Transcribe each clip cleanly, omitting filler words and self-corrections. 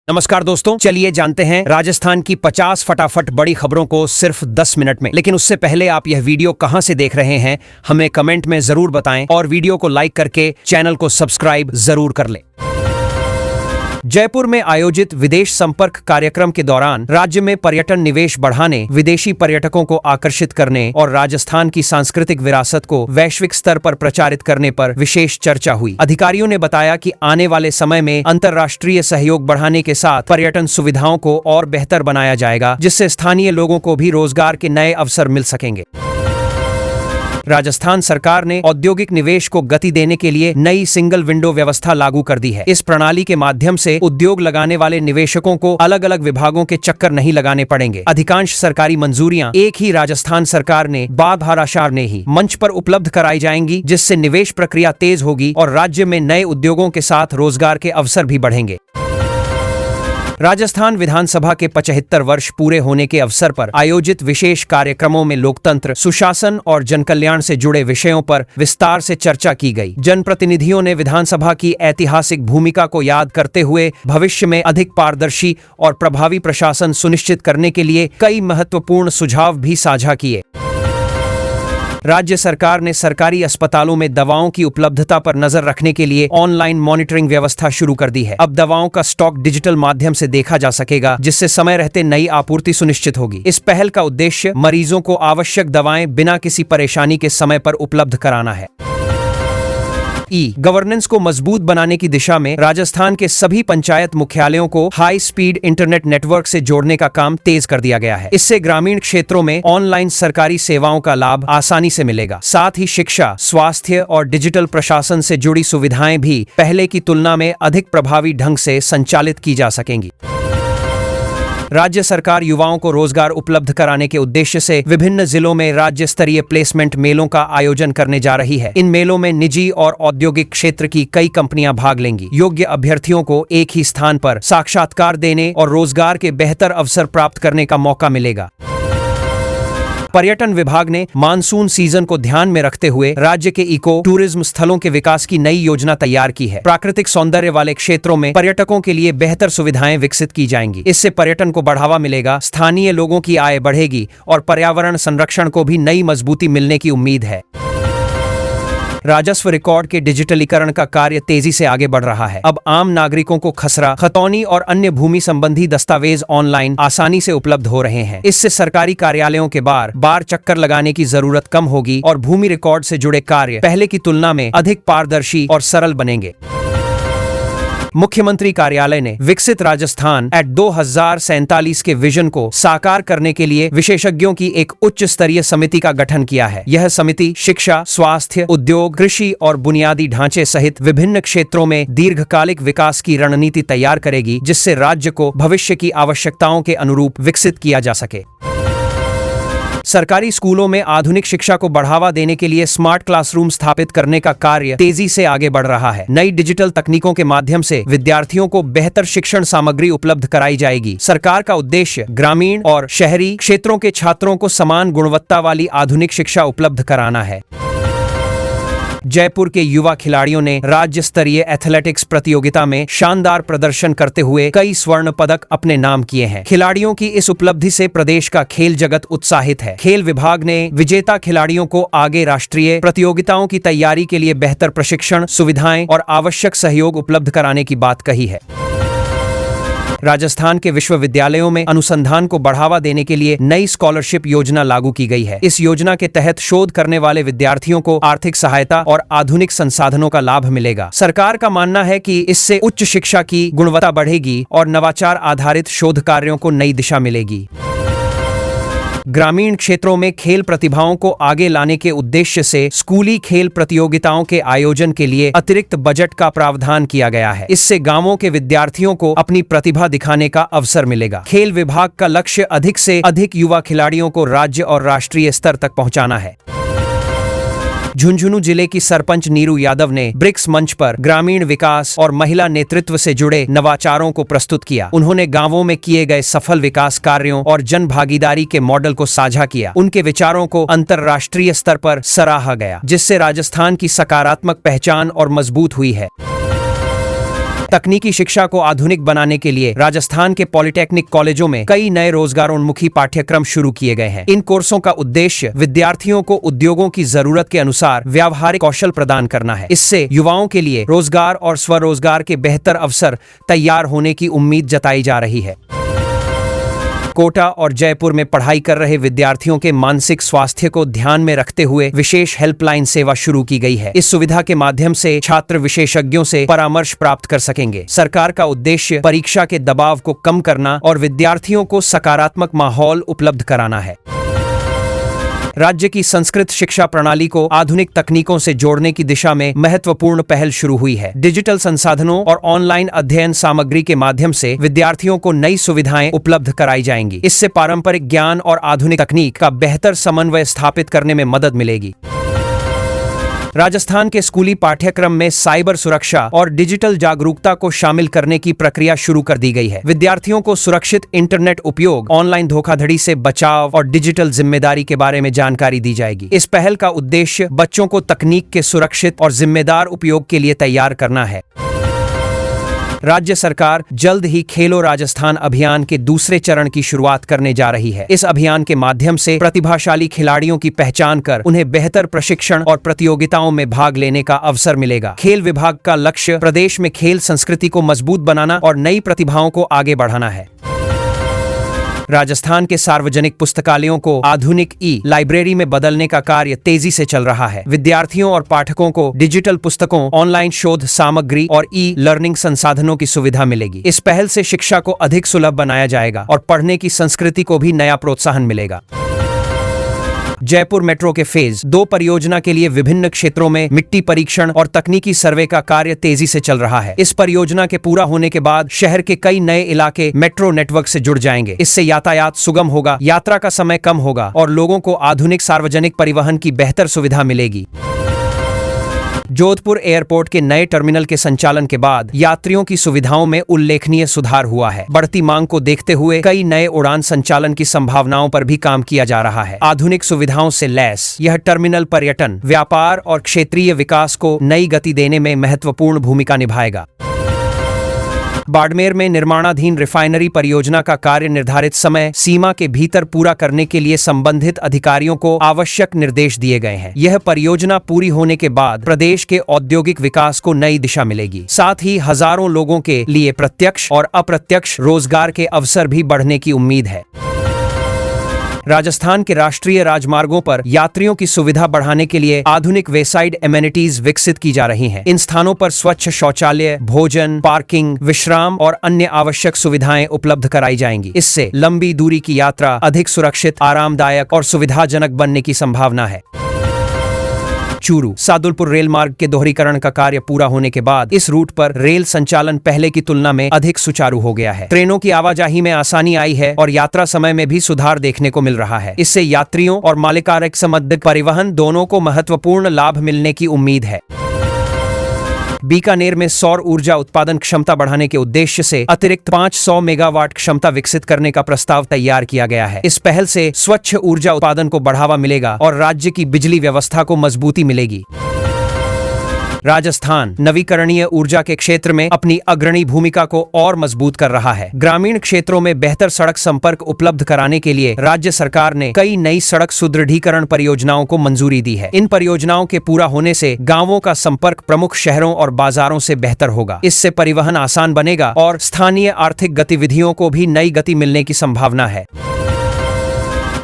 नमस्कार दोस्तों, चलिए जानते हैं राजस्थान की 50 फटाफट बड़ी खबरों को सिर्फ 10 मिनट में। लेकिन उससे पहले आप यह वीडियो कहां से देख रहे हैं हमें कमेंट में जरूर बताएं और वीडियो को लाइक करके चैनल को सब्सक्राइब जरूर कर लें। जयपुर में आयोजित विदेश संपर्क कार्यक्रम के दौरान राज्य में पर्यटन निवेश बढ़ाने, विदेशी पर्यटकों को आकर्षित करने और राजस्थान की सांस्कृतिक विरासत को वैश्विक स्तर पर प्रचारित करने पर विशेष चर्चा हुई। अधिकारियों ने बताया कि आने वाले समय में अंतर्राष्ट्रीय सहयोग बढ़ाने के साथ पर्यटन सुविधाओं को और बेहतर बनाया जाएगा, जिससे स्थानीय लोगों को भी रोजगार के नए अवसर मिल सकेंगे। राजस्थान सरकार ने औद्योगिक निवेश को गति देने के लिए नई सिंगल विंडो व्यवस्था लागू कर दी है। इस प्रणाली के माध्यम से उद्योग लगाने वाले निवेशकों को अलग अलग विभागों के चक्कर नहीं लगाने पड़ेंगे। अधिकांश सरकारी मंजूरियां एक ही राजस्थान सरकार ने बाधाराशार ने ही मंच पर उपलब्ध कराई जाएंगी, जिससे निवेश प्रक्रिया तेज होगी और राज्य में नए उद्योगों के साथ रोजगार के अवसर भी बढ़ेंगे। राजस्थान विधानसभा के 75 वर्ष पूरे होने के अवसर पर आयोजित विशेष कार्यक्रमों में लोकतंत्र, सुशासन और जनकल्याण से जुड़े विषयों पर विस्तार से चर्चा की गई। जनप्रतिनिधियों ने विधानसभा की ऐतिहासिक भूमिका को याद करते हुए भविष्य में अधिक पारदर्शी और प्रभावी प्रशासन सुनिश्चित करने के लिए कई महत्वपूर्ण सुझाव भी साझा किए। राज्य सरकार ने सरकारी अस्पतालों में दवाओं की उपलब्धता पर नजर रखने के लिए ऑनलाइन मॉनिटरिंग व्यवस्था शुरू कर दी है। अब दवाओं का स्टॉक डिजिटल माध्यम से देखा जा सकेगा, जिससे समय रहते नई आपूर्ति सुनिश्चित होगी। इस पहल का उद्देश्य मरीजों को आवश्यक दवाएं बिना किसी परेशानी के समय पर उपलब्ध कराना है। गवर्नेंस को मजबूत बनाने की दिशा में राजस्थान के सभी पंचायत मुख्यालयों को हाई स्पीड इंटरनेट नेटवर्क से जोड़ने का काम तेज कर दिया गया है। इससे ग्रामीण क्षेत्रों में ऑनलाइन सरकारी सेवाओं का लाभ आसानी से मिलेगा। साथ ही शिक्षा, स्वास्थ्य और डिजिटल प्रशासन से जुड़ी सुविधाएं भी पहले की तुलना में अधिक प्रभावी ढंग से संचालित की जा सकेंगी। राज्य सरकार युवाओं को रोजगार उपलब्ध कराने के उद्देश्य से विभिन्न जिलों में राज्य स्तरीय प्लेसमेंट मेलों का आयोजन करने जा रही है। इन मेलों में निजी और औद्योगिक क्षेत्र की कई कंपनियां भाग लेंगी। योग्य अभ्यर्थियों को एक ही स्थान पर साक्षात्कार देने और रोजगार के बेहतर अवसर प्राप्त करने का मौका मिलेगा। पर्यटन विभाग ने मानसून सीजन को ध्यान में रखते हुए राज्य के इको टूरिज्म स्थलों के विकास की नई योजना तैयार की है। प्राकृतिक सौंदर्य वाले क्षेत्रों में पर्यटकों के लिए बेहतर सुविधाएं विकसित की जाएंगी। इससे पर्यटन को बढ़ावा मिलेगा, स्थानीय लोगों की आय बढ़ेगी और पर्यावरण संरक्षण को भी नई मजबूती मिलने की उम्मीद है। राजस्व रिकॉर्ड के डिजिटलीकरण का कार्य तेजी से आगे बढ़ रहा है। अब आम नागरिकों को खसरा, खतौनी और अन्य भूमि संबंधी दस्तावेज ऑनलाइन आसानी से उपलब्ध हो रहे हैं। इससे सरकारी कार्यालयों के बार चक्कर लगाने की जरूरत कम होगी और भूमि रिकॉर्ड से जुड़े कार्य पहले की तुलना में अधिक पारदर्शी और सरल बनेंगे। मुख्यमंत्री कार्यालय ने विकसित राजस्थान एट 2047 के विजन को साकार करने के लिए विशेषज्ञों की एक उच्च स्तरीय समिति का गठन किया है। यह समिति शिक्षा, स्वास्थ्य, उद्योग, कृषि और बुनियादी ढांचे सहित विभिन्न क्षेत्रों में दीर्घकालिक विकास की रणनीति तैयार करेगी, जिससे राज्य को भविष्य की आवश्यकताओं के अनुरूप विकसित किया जा सके। सरकारी स्कूलों में आधुनिक शिक्षा को बढ़ावा देने के लिए स्मार्ट क्लासरूम स्थापित करने का कार्य तेजी से आगे बढ़ रहा है। नई डिजिटल तकनीकों के माध्यम से विद्यार्थियों को बेहतर शिक्षण सामग्री उपलब्ध कराई जाएगी। सरकार का उद्देश्य ग्रामीण और शहरी क्षेत्रों के छात्रों को समान गुणवत्ता वाली आधुनिक शिक्षा उपलब्ध कराना है। जयपुर के युवा खिलाड़ियों ने राज्य स्तरीय एथलेटिक्स प्रतियोगिता में शानदार प्रदर्शन करते हुए कई स्वर्ण पदक अपने नाम किए हैं। खिलाड़ियों की इस उपलब्धि से प्रदेश का खेल जगत उत्साहित है। खेल विभाग ने विजेता खिलाड़ियों को आगे राष्ट्रीय प्रतियोगिताओं की तैयारी के लिए बेहतर प्रशिक्षण, सुविधाएं और आवश्यक सहयोग उपलब्ध कराने की बात कही है। राजस्थान के विश्वविद्यालयों में अनुसंधान को बढ़ावा देने के लिए नई स्कॉलरशिप योजना लागू की गई है। इस योजना के तहत शोध करने वाले विद्यार्थियों को आर्थिक सहायता और आधुनिक संसाधनों का लाभ मिलेगा। सरकार का मानना है कि इससे उच्च शिक्षा की गुणवत्ता बढ़ेगी और नवाचार आधारित शोध कार्यों को नई दिशा मिलेगी। ग्रामीण क्षेत्रों में खेल प्रतिभाओं को आगे लाने के उद्देश्य से स्कूली खेल प्रतियोगिताओं के आयोजन के लिए अतिरिक्त बजट का प्रावधान किया गया है। इससे गांवों के विद्यार्थियों को अपनी प्रतिभा दिखाने का अवसर मिलेगा। खेल विभाग का लक्ष्य अधिक से अधिक युवा खिलाड़ियों को राज्य और राष्ट्रीय स्तर तक पहुंचाना है। झुंझुनू जिले की सरपंच नीरू यादव ने ब्रिक्स मंच पर ग्रामीण विकास और महिला नेतृत्व से जुड़े नवाचारों को प्रस्तुत किया। उन्होंने गांवों में किए गए सफल विकास कार्यों और जन भागीदारी के मॉडल को साझा किया। उनके विचारों को अंतर्राष्ट्रीय स्तर पर सराहा गया, जिससे राजस्थान की सकारात्मक पहचान और मजबूत हुई है। तकनीकी शिक्षा को आधुनिक बनाने के लिए राजस्थान के पॉलिटेक्निक कॉलेजों में कई नए रोजगारोन्मुखी पाठ्यक्रम शुरू किए गए हैं। इन कोर्सों का उद्देश्य विद्यार्थियों को उद्योगों की जरूरत के अनुसार व्यावहारिक कौशल प्रदान करना है। इससे युवाओं के लिए रोजगार और स्वरोजगार के बेहतर अवसर तैयार होने की उम्मीद जताई जा रही है। कोटा और जयपुर में पढ़ाई कर रहे विद्यार्थियों के मानसिक स्वास्थ्य को ध्यान में रखते हुए विशेष हेल्पलाइन सेवा शुरू की गई है। इस सुविधा के माध्यम से छात्र विशेषज्ञों से परामर्श प्राप्त कर सकेंगे। सरकार का उद्देश्य परीक्षा के दबाव को कम करना और विद्यार्थियों को सकारात्मक माहौल उपलब्ध कराना है। राज्य की संस्कृत शिक्षा प्रणाली को आधुनिक तकनीकों से जोड़ने की दिशा में महत्वपूर्ण पहल शुरू हुई है। डिजिटल संसाधनों और ऑनलाइन अध्ययन सामग्री के माध्यम से विद्यार्थियों को नई सुविधाएं उपलब्ध कराई जाएंगी। इससे पारंपरिक ज्ञान और आधुनिक तकनीक का बेहतर समन्वय स्थापित करने में मदद मिलेगी। राजस्थान के स्कूली पाठ्यक्रम में साइबर सुरक्षा और डिजिटल जागरूकता को शामिल करने की प्रक्रिया शुरू कर दी गई है। विद्यार्थियों को सुरक्षित इंटरनेट उपयोग, ऑनलाइन धोखाधड़ी से बचाव और डिजिटल जिम्मेदारी के बारे में जानकारी दी जाएगी। इस पहल का उद्देश्य बच्चों को तकनीक के सुरक्षित और जिम्मेदार उपयोग के लिए तैयार करना है। राज्य सरकार जल्द ही खेलो राजस्थान अभियान के दूसरे चरण की शुरुआत करने जा रही है। इस अभियान के माध्यम से प्रतिभाशाली खिलाड़ियों की पहचान कर उन्हें बेहतर प्रशिक्षण और प्रतियोगिताओं में भाग लेने का अवसर मिलेगा। खेल विभाग का लक्ष्य प्रदेश में खेल संस्कृति को मजबूत बनाना और नई प्रतिभाओं को आगे बढ़ाना है। राजस्थान के सार्वजनिक पुस्तकालयों को आधुनिक लाइब्रेरी में बदलने का कार्य तेजी से चल रहा है। विद्यार्थियों और पाठकों को डिजिटल पुस्तकों, ऑनलाइन शोध सामग्री और लर्निंग संसाधनों की सुविधा मिलेगी। इस पहल से शिक्षा को अधिक सुलभ बनाया जाएगा और पढ़ने की संस्कृति को भी नया प्रोत्साहन मिलेगा। जयपुर मेट्रो के फेज 2 परियोजना के लिए विभिन्न क्षेत्रों में मिट्टी परीक्षण और तकनीकी सर्वे का कार्य तेजी से चल रहा है। इस परियोजना के पूरा होने के बाद शहर के कई नए इलाके मेट्रो नेटवर्क से जुड़ जाएंगे। इससे यातायात सुगम होगा, यात्रा का समय कम होगा और लोगों को आधुनिक सार्वजनिक परिवहन की बेहतर सुविधा मिलेगी। जोधपुर एयरपोर्ट के नए टर्मिनल के संचालन के बाद यात्रियों की सुविधाओं में उल्लेखनीय सुधार हुआ है। बढ़ती मांग को देखते हुए कई नए उड़ान संचालन की संभावनाओं पर भी काम किया जा रहा है। आधुनिक सुविधाओं से लैस यह टर्मिनल पर्यटन, व्यापार और क्षेत्रीय विकास को नई गति देने में महत्वपूर्ण भूमिका निभाएगा। बाड़मेर में निर्माणाधीन रिफाइनरी परियोजना का कार्य निर्धारित समय सीमा के भीतर पूरा करने के लिए संबंधित अधिकारियों को आवश्यक निर्देश दिए गए हैं। यह परियोजना पूरी होने के बाद प्रदेश के औद्योगिक विकास को नई दिशा मिलेगी। साथ ही हजारों लोगों के लिए प्रत्यक्ष और अप्रत्यक्ष रोजगार के अवसर भी बढ़ने की उम्मीद है। राजस्थान के राष्ट्रीय राजमार्गों पर यात्रियों की सुविधा बढ़ाने के लिए आधुनिक वेसाइड एमेनिटीज विकसित की जा रही हैं। इन स्थानों पर स्वच्छ शौचालय, भोजन, पार्किंग, विश्राम और अन्य आवश्यक सुविधाएं उपलब्ध कराई जाएंगी। इससे लंबी दूरी की यात्रा अधिक सुरक्षित, आरामदायक और सुविधाजनक बनने की संभावना है। चूरू सादुलपुर रेल मार्ग के दोहरीकरण का कार्य पूरा होने के बाद इस रूट पर रेल संचालन पहले की तुलना में अधिक सुचारू हो गया है। ट्रेनों की आवाजाही में आसानी आई है और यात्रा समय में भी सुधार देखने को मिल रहा है। इससे यात्रियों और मालिकार्यक संबंधित परिवहन दोनों को महत्वपूर्ण लाभ मिलने की उम्मीद है। बीकानेर में सौर ऊर्जा उत्पादन क्षमता बढ़ाने के उद्देश्य से अतिरिक्त 500 मेगावाट क्षमता विकसित करने का प्रस्ताव तैयार किया गया है। इस पहल से स्वच्छ ऊर्जा उत्पादन को बढ़ावा मिलेगा और राज्य की बिजली व्यवस्था को मजबूती मिलेगी। राजस्थान नवीकरणीय ऊर्जा के क्षेत्र में अपनी अग्रणी भूमिका को और मजबूत कर रहा है। ग्रामीण क्षेत्रों में बेहतर सड़क संपर्क उपलब्ध कराने के लिए राज्य सरकार ने कई नई सड़क सुदृढ़ीकरण परियोजनाओं को मंजूरी दी है। इन परियोजनाओं के पूरा होने से गांवों का संपर्क प्रमुख शहरों और बाजारों से बेहतर होगा। इससे परिवहन आसान बनेगा और स्थानीय आर्थिक गतिविधियों को भी नई गति मिलने की संभावना है।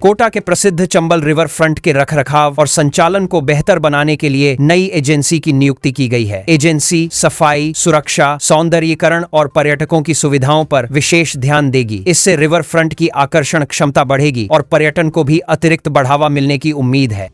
कोटा के प्रसिद्ध चंबल रिवर फ्रंट के रखरखाव और संचालन को बेहतर बनाने के लिए नई एजेंसी की नियुक्ति की गई है। एजेंसी सफाई, सुरक्षा, सौंदर्यीकरण और पर्यटकों की सुविधाओं पर विशेष ध्यान देगी। इससे रिवर फ्रंट की आकर्षण क्षमता बढ़ेगी और पर्यटन को भी अतिरिक्त बढ़ावा मिलने की उम्मीद है।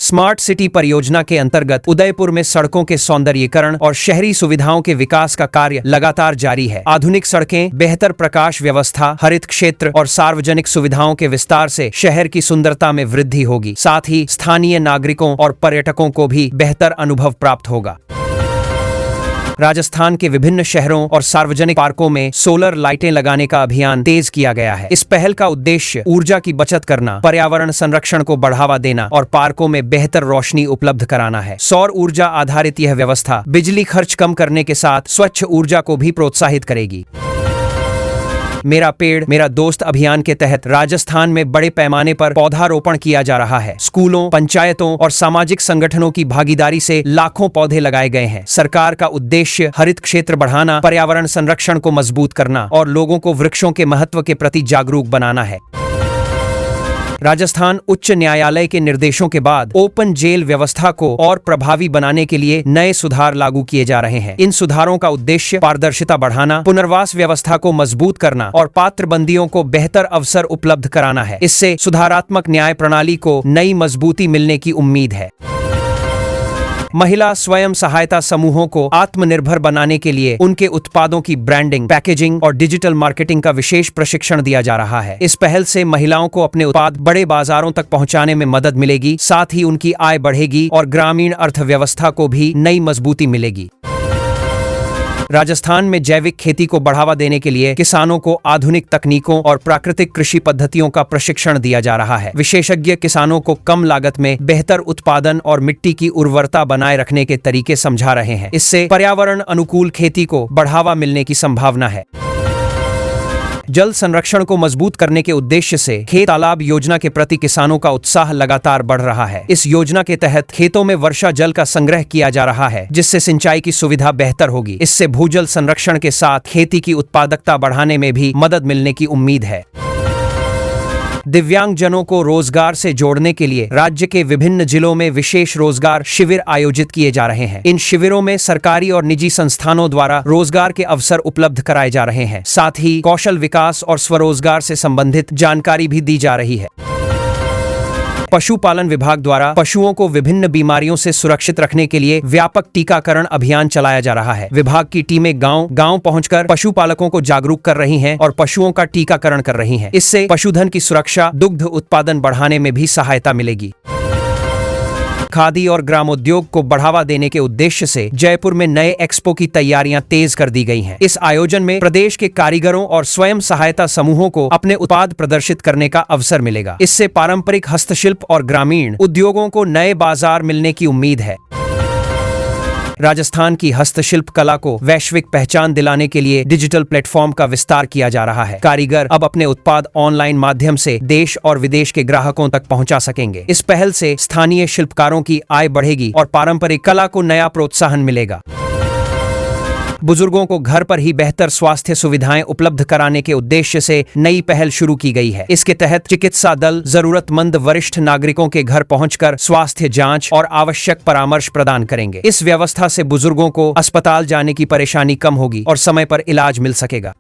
स्मार्ट सिटी परियोजना के अंतर्गत उदयपुर में सड़कों के सौंदर्यीकरण और शहरी सुविधाओं के विकास का कार्य लगातार जारी है। आधुनिक सड़कें, बेहतर प्रकाश व्यवस्था, हरित क्षेत्र और सार्वजनिक सुविधाओं के विस्तार से शहर की सुंदरता में वृद्धि होगी। साथ ही स्थानीय नागरिकों और पर्यटकों को भी बेहतर अनुभव प्राप्त होगा। राजस्थान के विभिन्न शहरों और सार्वजनिक पार्कों में सोलर लाइटें लगाने का अभियान तेज किया गया है। इस पहल का उद्देश्य ऊर्जा की बचत करना, पर्यावरण संरक्षण को बढ़ावा देना और पार्कों में बेहतर रोशनी उपलब्ध कराना है। सौर ऊर्जा आधारित यह व्यवस्था बिजली खर्च कम करने के साथ स्वच्छ ऊर्जा को भी प्रोत्साहित करेगी। मेरा पेड़ मेरा दोस्त अभियान के तहत राजस्थान में बड़े पैमाने पर पौधारोपण किया जा रहा है। स्कूलों, पंचायतों और सामाजिक संगठनों की भागीदारी से लाखों पौधे लगाए गए हैं। सरकार का उद्देश्य हरित क्षेत्र बढ़ाना, पर्यावरण संरक्षण को मजबूत करना और लोगों को वृक्षों के महत्व के प्रति जागरूक बनाना है। राजस्थान उच्च न्यायालय के निर्देशों के बाद ओपन जेल व्यवस्था को और प्रभावी बनाने के लिए नए सुधार लागू किए जा रहे हैं। इन सुधारों का उद्देश्य पारदर्शिता बढ़ाना, पुनर्वास व्यवस्था को मजबूत करना और पात्र बंदियों को बेहतर अवसर उपलब्ध कराना है। इससे सुधारात्मक न्याय प्रणाली को नई मजबूती मिलने की उम्मीद है। महिला स्वयं सहायता समूहों को आत्मनिर्भर बनाने के लिए उनके उत्पादों की ब्रांडिंग, पैकेजिंग और डिजिटल मार्केटिंग का विशेष प्रशिक्षण दिया जा रहा है। इस पहल से महिलाओं को अपने उत्पाद बड़े बाजारों तक पहुंचाने में मदद मिलेगी, साथ ही उनकी आय बढ़ेगी और ग्रामीण अर्थव्यवस्था को भी नई मजबूती मिलेगी। राजस्थान में जैविक खेती को बढ़ावा देने के लिए किसानों को आधुनिक तकनीकों और प्राकृतिक कृषि पद्धतियों का प्रशिक्षण दिया जा रहा है। विशेषज्ञ किसानों को कम लागत में बेहतर उत्पादन और मिट्टी की उर्वरता बनाए रखने के तरीके समझा रहे हैं। इससे पर्यावरण अनुकूल खेती को बढ़ावा मिलने की संभावना है। जल संरक्षण को मजबूत करने के उद्देश्य से खेत तालाब योजना के प्रति किसानों का उत्साह लगातार बढ़ रहा है। इस योजना के तहत खेतों में वर्षा जल का संग्रह किया जा रहा है, जिससे सिंचाई की सुविधा बेहतर होगी। इससे भूजल संरक्षण के साथ खेती की उत्पादकता बढ़ाने में भी मदद मिलने की उम्मीद है। दिव्यांगजनों को रोजगार से जोड़ने के लिए राज्य के विभिन्न जिलों में विशेष रोजगार शिविर आयोजित किए जा रहे हैं। इन शिविरों में सरकारी और निजी संस्थानों द्वारा रोजगार के अवसर उपलब्ध कराए जा रहे हैं। साथ ही कौशल विकास और स्वरोजगार से संबंधित जानकारी भी दी जा रही है। पशुपालन विभाग द्वारा पशुओं को विभिन्न बीमारियों से सुरक्षित रखने के लिए व्यापक टीकाकरण अभियान चलाया जा रहा है। विभाग की टीमें गांव-गांव पहुंचकर पशुपालकों को जागरूक कर रही हैं और पशुओं का टीकाकरण कर रही हैं। इससे पशुधन की सुरक्षा, दुग्ध उत्पादन बढ़ाने में भी सहायता मिलेगी। खादी और ग्रामोद्योग को बढ़ावा देने के उद्देश्य से जयपुर में नए एक्सपो की तैयारियां तेज कर दी गई हैं। इस आयोजन में प्रदेश के कारीगरों और स्वयं सहायता समूहों को अपने उत्पाद प्रदर्शित करने का अवसर मिलेगा। इससे पारंपरिक हस्तशिल्प और ग्रामीण उद्योगों को नए बाजार मिलने की उम्मीद है। राजस्थान की हस्तशिल्प कला को वैश्विक पहचान दिलाने के लिए डिजिटल प्लेटफॉर्म का विस्तार किया जा रहा है। कारीगर अब अपने उत्पाद ऑनलाइन माध्यम से देश और विदेश के ग्राहकों तक पहुंचा सकेंगे। इस पहल से स्थानीय शिल्पकारों की आय बढ़ेगी और पारंपरिक कला को नया प्रोत्साहन मिलेगा। बुजुर्गों को घर पर ही बेहतर स्वास्थ्य सुविधाएं उपलब्ध कराने के उद्देश्य से नई पहल शुरू की गई है। इसके तहत चिकित्सा दल जरूरतमंद वरिष्ठ नागरिकों के घर पहुंचकर स्वास्थ्य जांच और आवश्यक परामर्श प्रदान करेंगे। इस व्यवस्था से बुजुर्गों को अस्पताल जाने की परेशानी कम होगी और समय पर इलाज मिल सकेगा।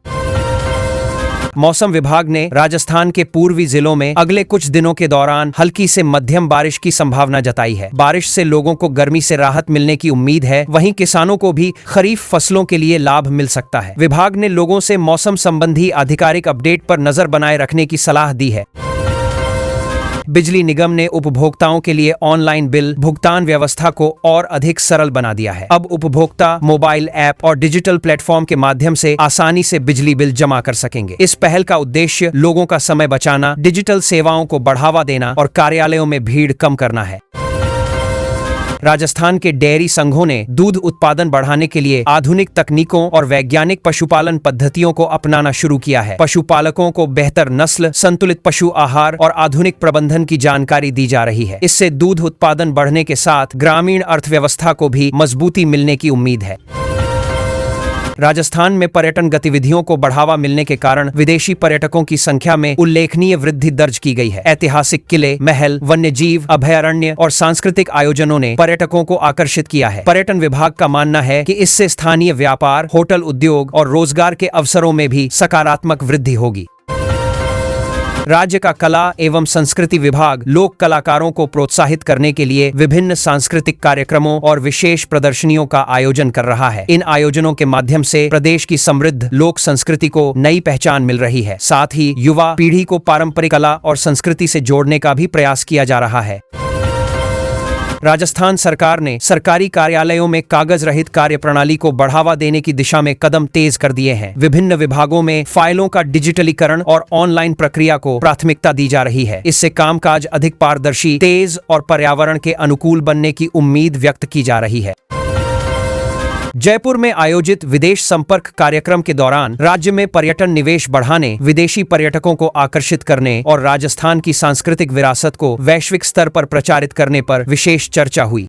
मौसम विभाग ने राजस्थान के पूर्वी जिलों में अगले कुछ दिनों के दौरान हल्की से मध्यम बारिश की संभावना जताई है। बारिश से लोगों को गर्मी से राहत मिलने की उम्मीद है। वहीं किसानों को भी खरीफ फसलों के लिए लाभ मिल सकता है। विभाग ने लोगों से मौसम संबंधी आधिकारिक अपडेट पर नजर बनाए रखने की सलाह दी है। बिजली निगम ने उपभोक्ताओं के लिए ऑनलाइन बिल भुगतान व्यवस्था को और अधिक सरल बना दिया है। अब उपभोक्ता मोबाइल ऐप और डिजिटल प्लेटफॉर्म के माध्यम से आसानी से बिजली बिल जमा कर सकेंगे। इस पहल का उद्देश्य लोगों का समय बचाना, डिजिटल सेवाओं को बढ़ावा देना और कार्यालयों में भीड़ कम करना है। राजस्थान के डेयरी संघों ने दूध उत्पादन बढ़ाने के लिए आधुनिक तकनीकों और वैज्ञानिक पशुपालन पद्धतियों को अपनाना शुरू किया है। पशुपालकों को बेहतर नस्ल, संतुलित पशु आहार और आधुनिक प्रबंधन की जानकारी दी जा रही है। इससे दूध उत्पादन बढ़ने के साथ ग्रामीण अर्थव्यवस्था को भी मजबूती मिलने की उम्मीद है। राजस्थान में पर्यटन गतिविधियों को बढ़ावा मिलने के कारण विदेशी पर्यटकों की संख्या में उल्लेखनीय वृद्धि दर्ज की गई है। ऐतिहासिक किले, महल, वन्यजीव अभयारण्य और सांस्कृतिक आयोजनों ने पर्यटकों को आकर्षित किया है। पर्यटन विभाग का मानना है कि इससे स्थानीय व्यापार, होटल उद्योग और रोजगार के अवसरों में भी सकारात्मक वृद्धि होगी। राज्य का कला एवं संस्कृति विभाग लोक कलाकारों को प्रोत्साहित करने के लिए विभिन्न सांस्कृतिक कार्यक्रमों और विशेष प्रदर्शनियों का आयोजन कर रहा है। इन आयोजनों के माध्यम से प्रदेश की समृद्ध लोक संस्कृति को नई पहचान मिल रही है। साथ ही युवा पीढ़ी को पारंपरिक कला और संस्कृति से जोड़ने का भी प्रयास किया जा रहा है। राजस्थान सरकार ने सरकारी कार्यालयों में कागज रहित कार्य प्रणाली को बढ़ावा देने की दिशा में कदम तेज कर दिए हैं। विभिन्न विभागों में फाइलों का डिजिटलीकरण और ऑनलाइन प्रक्रिया को प्राथमिकता दी जा रही है। इससे कामकाज अधिक पारदर्शी, तेज और पर्यावरण के अनुकूल बनने की उम्मीद व्यक्त की जा रही है। जयपुर में आयोजित विदेश संपर्क कार्यक्रम के दौरान राज्य में पर्यटन निवेश बढ़ाने, विदेशी पर्यटकों को आकर्षित करने और राजस्थान की सांस्कृतिक विरासत को वैश्विक स्तर पर प्रचारित करने पर विशेष चर्चा हुई।